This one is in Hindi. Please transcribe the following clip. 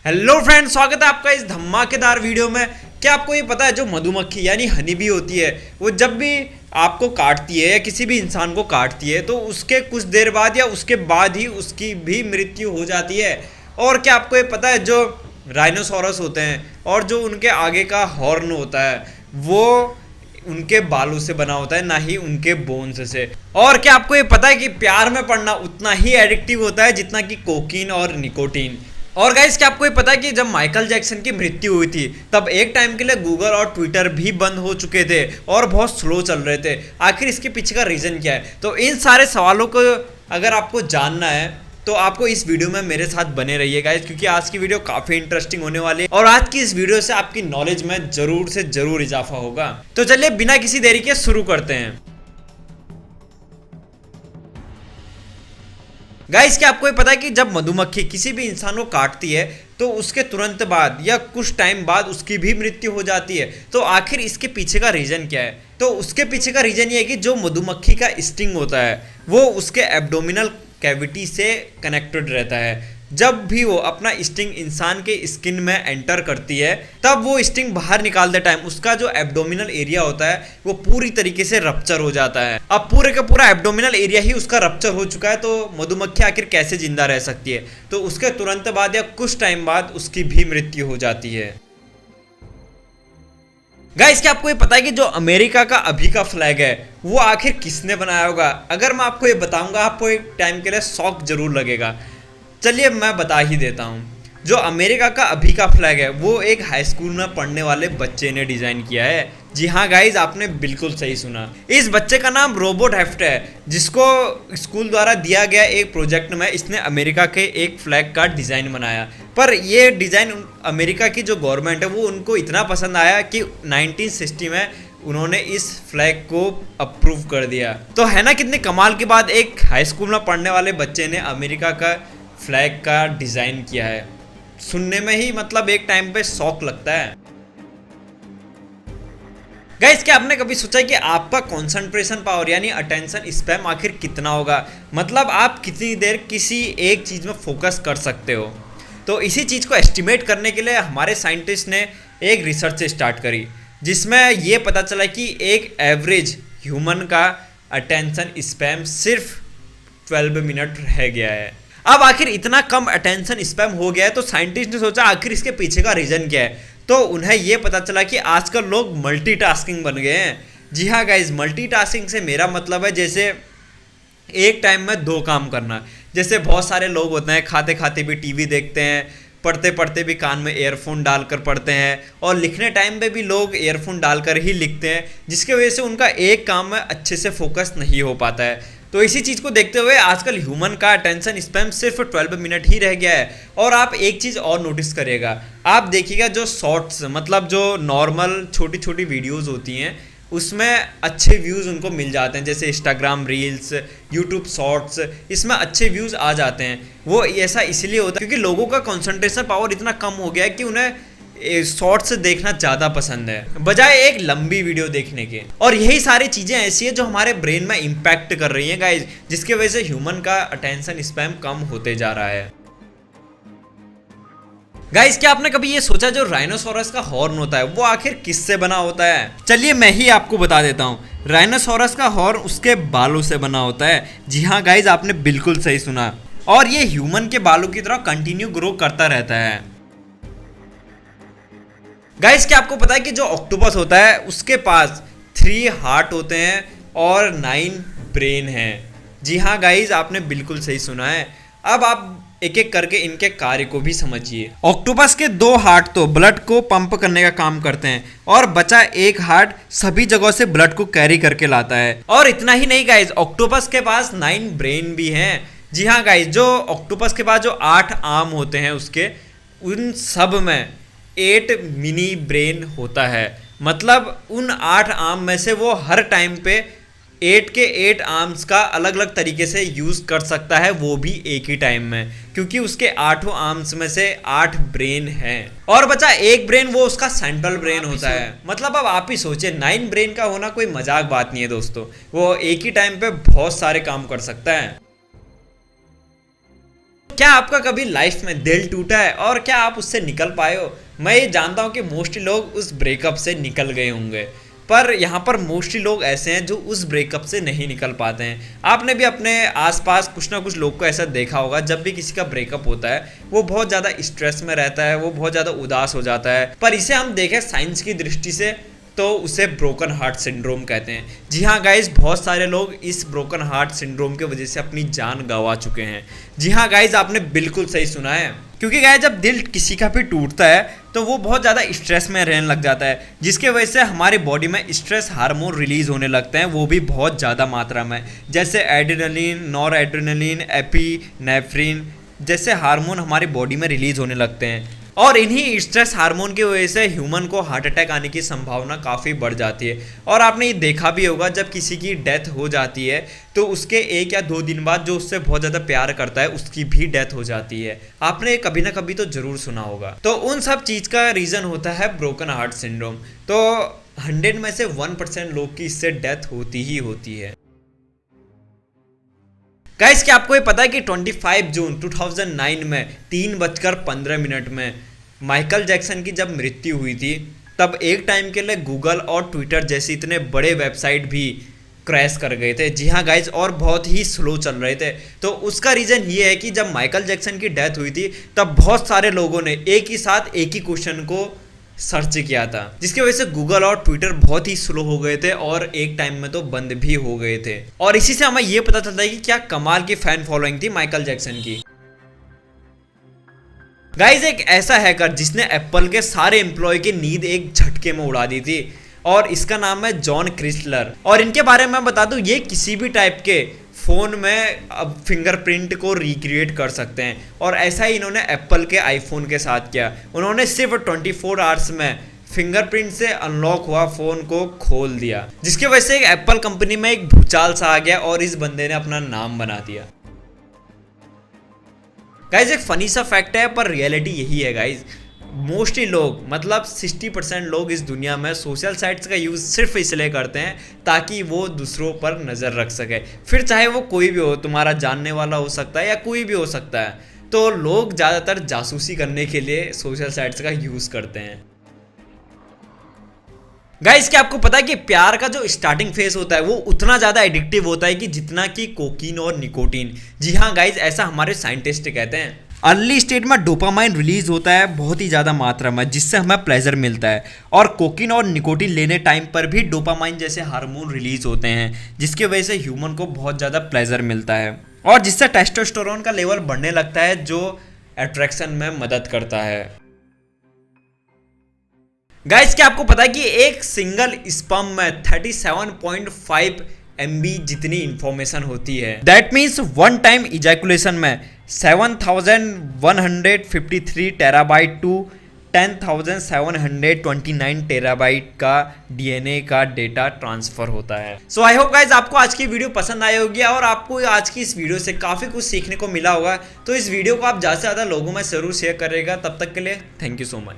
हेलो फ्रेंड्स, स्वागत है आपका इस धमाकेदार वीडियो में। क्या आपको ये पता है जो मधुमक्खी यानी हनी बी होती है वो जब भी आपको काटती है या किसी भी इंसान को काटती है तो उसके कुछ देर बाद या उसके बाद ही उसकी भी मृत्यु हो जाती है। और क्या आपको ये पता है जो राइनोसोरस होते हैं और जो उनके आगे का हॉर्न होता है वो उनके बालों से बना होता है, ना ही उनके बोन्स से। और क्या आपको ये पता है कि प्यार में पड़ना उतना ही एडिक्टिव होता है जितना कि कोकीन और निकोटीन। और गाइस, क्या आपको ये पता है कि जब माइकल जैक्सन की मृत्यु हुई थी तब एक टाइम के लिए गूगल और ट्विटर भी बंद हो चुके थे और बहुत स्लो चल रहे थे। आखिर इसके पीछे का रीज़न क्या है? तो इन सारे सवालों को अगर आपको जानना है तो आपको इस वीडियो में मेरे साथ बने रहिए गाइस, क्योंकि आज की वीडियो काफ़ी इंटरेस्टिंग होने वाली है और आज की इस वीडियो से आपकी नॉलेज में ज़रूर से ज़रूर इजाफा होगा। तो चलिए बिना किसी देरी के शुरू करते हैं। गाइस, क्या आपको ये पता है कि जब मधुमक्खी किसी भी इंसान को काटती है तो उसके तुरंत बाद या कुछ टाइम बाद उसकी भी मृत्यु हो जाती है। तो आखिर इसके पीछे का रीज़न क्या है? तो उसके पीछे का रीज़न ये है कि जो मधुमक्खी का स्टिंग होता है वो उसके एब्डोमिनल कैविटी से कनेक्टेड रहता है। जब भी वो अपना स्टिंग इंसान के स्किन में एंटर करती है तब वो स्टिंग बाहर निकालते टाइम उसका जो एब्डोमिनल एरिया होता है वो पूरी तरीके से रप्चर हो जाता है। अब पूरे का पूरा एब्डोमिनल एरिया ही उसका रप्चर हो चुका है तो मधुमक्खी आखिर कैसे जिंदा रह सकती है? तो उसके तुरंत बाद या कुछ टाइम बाद उसकी भी मृत्यु हो जाती है। गाइस, क्या आपको ये पता है कि जो अमेरिका का अभी का फ्लैग है वो आखिर किसने बनाया होगा? अगर मैं आपको ये बताऊंगा आपको एक टाइम के लिए शॉक जरूर लगेगा। चलिए मैं बता ही देता हूँ। जो अमेरिका का अभी का फ्लैग है वो एक हाई स्कूल में पढ़ने वाले बच्चे ने डिज़ाइन किया है। जी हाँ गाइज, आपने बिल्कुल सही सुना। इस बच्चे का नाम रोबोट हेफ्ट है, जिसको स्कूल द्वारा दिया गया एक प्रोजेक्ट में इसने अमेरिका के एक फ्लैग का डिज़ाइन बनाया। पर ये डिज़ाइन अमेरिका की जो गवर्नमेंट है वो उनको इतना पसंद आया कि 1960 में उन्होंने इस फ्लैग को अप्रूव कर दिया। तो है ना कितने कमाल की बात, एक हाई स्कूल में पढ़ने वाले बच्चे ने अमेरिका का फ्लैग का डिज़ाइन किया है। सुनने में ही मतलब एक टाइम पे शौक लगता है। गाइस, क्या आपने कभी सोचा कि आपका कंसंट्रेशन पावर यानी अटेंशन स्पैम आखिर कितना होगा? मतलब आप कितनी देर किसी एक चीज़ में फोकस कर सकते हो? तो इसी चीज़ को एस्टिमेट करने के लिए हमारे साइंटिस्ट ने एक रिसर्च स्टार्ट करी जिसमें ये पता चला कि एक एवरेज ह्यूमन का अटेंशन स्पैम सिर्फ 12 मिनट रह गया है। अब आखिर इतना कम अटेंशन स्पैम हो गया है तो साइंटिस्ट ने सोचा आखिर इसके पीछे का रीज़न क्या है? तो उन्हें यह पता चला कि आजकल लोग मल्टीटास्किंग बन गए हैं। जी हाँ गाइज, मल्टीटास्किंग से मेरा मतलब है जैसे एक टाइम में 2 काम करना। जैसे बहुत सारे लोग होते हैं खाते खाते भी टीवी देखते हैं, पढ़ते पढ़ते भी कान में ईयरफोन डालकर पढ़ते हैं और लिखने टाइम पे भी लोग ईयरफोन डालकर ही लिखते हैं, जिसकी वजह से उनका एक काम में अच्छे से फोकस नहीं हो पाता है। तो इसी चीज़ को देखते हुए आजकल ह्यूमन का अटेंशन स्पैम सिर्फ 12 मिनट ही रह गया है। और आप एक चीज़ और नोटिस करिएगा, आप देखिएगा जो शॉर्ट्स मतलब जो नॉर्मल छोटी छोटी वीडियोस होती हैं उसमें अच्छे व्यूज़ उनको मिल जाते हैं। जैसे इंस्टाग्राम रील्स, यूट्यूब शॉर्ट्स, इसमें अच्छे व्यूज़ आ जाते हैं। वो ऐसा इसलिए होता है क्योंकि लोगों का कंसंट्रेशन पावर इतना कम हो गया है कि उन्हें शॉर्ट्स देखना ज़्यादा पसंद है बजाय एक लंबी वीडियो देखने के। और यही सारी चीज़ें ऐसी है जो हमारे ब्रेन में इम्पैक्ट कर रही हैं गाइज, जिसकी वजह से ह्यूमन का अटेंशन स्पैम कम होते जा रहा है। गाइस, क्या आपने कभी ये सोचा जो राइनोसोरस का हॉर्न होता है वो आखिर किससे बना होता है? चलिए मैं ही आपको बता देता हूँ। राइनोसोरस का हॉर्न उसके बालों से बना होता है। जी हाँ गाइज, आपने बिल्कुल सही सुना। और ये ह्यूमन के बालों की तरह कंटिन्यू ग्रो करता रहता है। गाइस, क्या आपको पता है कि जो ऑक्टोपस होता है उसके पास 3 हार्ट होते हैं और 9 ब्रेन हैं? जी हाँ गाइस, आपने बिल्कुल सही सुना है। अब आप एक एक करके इनके कार्य को भी समझिए। ऑक्टोपस के 2 हार्ट तो ब्लड को पंप करने का काम करते हैं और बचा एक हार्ट सभी जगहों से ब्लड को कैरी करके लाता है। और इतना ही नहीं गाइस, ऑक्टोपस के पास 9 ब्रेन भी हैं। जी हाँ गाइस, जो ऑक्टोपस के पास जो 8 आर्म होते हैं उसके उन सब में 8 मिनी ब्रेन होता है। मतलब उन 8 आर्म में से वो हर टाइम पे 8 के 8 आर्म्स का अलग अलग तरीके से यूज़ कर सकता है, वो भी एक ही टाइम में, क्योंकि उसके 8 आर्म्स में से 8 ब्रेन हैं। और बचा एक ब्रेन, वो उसका सेंट्रल ब्रेन होता है। मतलब अब आप ही सोचिए 9 ब्रेन का होना कोई मजाक बात नहीं है दोस्तों। वो एक ही टाइम पे बहुत सारे काम कर सकता है। क्या आपका कभी लाइफ में दिल टूटा है और क्या आप उससे निकल पाए हो? मैं ये जानता हूँ कि मोस्टली लोग उस ब्रेकअप से निकल गए होंगे, पर यहाँ पर मोस्टली लोग ऐसे हैं जो उस ब्रेकअप से नहीं निकल पाते हैं। आपने भी अपने आसपास कुछ ना कुछ लोग को ऐसा देखा होगा, जब भी किसी का ब्रेकअप होता है वो बहुत ज़्यादा स्ट्रेस में रहता है, वो बहुत ज़्यादा उदास हो जाता है। पर इसे हम देखें साइंस की दृष्टि से तो उसे ब्रोकन हार्ट सिंड्रोम कहते हैं। जी हाँ गाइज, बहुत सारे लोग इस ब्रोकन हार्ट सिंड्रोम की वजह से अपनी जान गंवा चुके हैं। जी हाँ गाइज, आपने बिल्कुल सही सुना है, क्योंकि गाइज जब दिल किसी का भी टूटता है तो वो बहुत ज़्यादा स्ट्रेस में रहने लग जाता है, जिसके वजह से हमारी बॉडी में स्ट्रेस हार्मोन रिलीज होने लगते हैं, वो भी बहुत ज़्यादा मात्रा में, जैसे एड्रेनलिन, नॉर एड्रेनलिन, एपिनेफ्रिन जैसे हार्मोन हमारी बॉडी में रिलीज होने लगते हैं। और इन्हीं स्ट्रेस हार्मोन की वजह से ह्यूमन को हार्ट अटैक आने की संभावना काफ़ी बढ़ जाती है। और आपने ये देखा भी होगा, जब किसी की डेथ हो जाती है तो उसके 1 या 2 दिन बाद जो उससे बहुत ज़्यादा प्यार करता है उसकी भी डेथ हो जाती है। आपने कभी ना कभी तो ज़रूर सुना होगा। तो उन सब चीज़ का रीज़न होता है ब्रोकन हार्ट सिंड्रोम। तो 100 में से 1% लोग की इससे डेथ होती ही होती है। गाइस, क्या आपको ये पता है कि 25 जून 2009 में 3:15 में माइकल जैक्सन की जब मृत्यु हुई थी, तब एक टाइम के लिए गूगल और ट्विटर जैसे इतने बड़े वेबसाइट भी क्रैश कर गए थे। जी हाँ गाइज, और बहुत ही स्लो चल रहे थे। तो उसका रीज़न ये है कि जब माइकल जैक्सन की डेथ हुई थी तब बहुत सारे लोगों ने एक ही साथ एक ही क्वेश्चन को सर्च किया था, जिसकी वजह से गूगल और ट्विटर बहुत ही स्लो हो गए थे और एक टाइम में तो बंद भी हो गए थे। और इसी से हमें यह पता चलता है कि क्या कमाल की फैन फॉलोइंग थी माइकल जैक्सन की। गाइज, एक ऐसा हैकर जिसने एप्पल के सारे एम्प्लॉय की नींद एक झटके में उड़ा दी थी, और इसका नाम है जॉन क्रिस्टलर। और इनके बारे में मैं बता दूं, ये किसी भी टाइप के फ़ोन में अब फिंगरप्रिंट को रिक्रिएट कर सकते हैं, और ऐसा ही इन्होंने एप्पल के आईफोन के साथ किया। उन्होंने सिर्फ 24 आवर्स में फिंगरप्रिंट से अनलॉक हुआ फ़ोन को खोल दिया, जिसकी वजह से एप्पल कंपनी में एक भूचाल सा आ गया और इस बंदे ने अपना नाम बना दिया। गाइज, एक फनी सा फैक्ट है पर रियलिटी यही है गाइज। मोस्टली लोग, मतलब 60% लोग इस दुनिया में सोशल साइट्स का यूज़ सिर्फ इसलिए करते हैं ताकि वो दूसरों पर नज़र रख सके, फिर चाहे वो कोई भी हो, तुम्हारा जानने वाला हो सकता है या कोई भी हो सकता है। तो लोग ज़्यादातर जासूसी करने के लिए सोशल साइट्स का यूज़ करते हैं। गाइस, क्या आपको पता है कि प्यार का जो स्टार्टिंग फेज होता है वो उतना ज़्यादा एडिक्टिव होता है कि जितना कि कोकीन और निकोटीन। जी हाँ गाइस, ऐसा हमारे साइंटिस्ट कहते हैं। अर्ली स्टेट में डोपामाइन रिलीज होता है बहुत ही ज़्यादा मात्रा में, जिससे हमें प्लेजर मिलता है, और कोकीन और निकोटीन लेने टाइम पर भी डोपामाइन जैसे हार्मोन रिलीज होते हैं, जिसकी वजह से ह्यूमन को बहुत ज़्यादा प्लेजर मिलता है, और जिससे टेस्टोस्टेरोन का लेवल बढ़ने लगता है जो अट्रैक्शन में मदद करता है। गाइस, क्या आपको पता है कि एक सिंगल स्पर्म में 37.5 MB जितनी इंफॉर्मेशन होती है। That means one time ejaculation में 7153 टेराबाइट टू 10,729 टेराबाइट का DNA का डेटा ट्रांसफर होता है। सो आई होप गाइज आपको आज की वीडियो पसंद आई होगी और आपको आज की इस वीडियो से काफ़ी कुछ सीखने को मिला होगा। तो इस वीडियो को आप ज़्यादा से ज़्यादा लोगों में ज़रूर शेयर करिएगा। तब तक के लिए थैंक यू सो मच।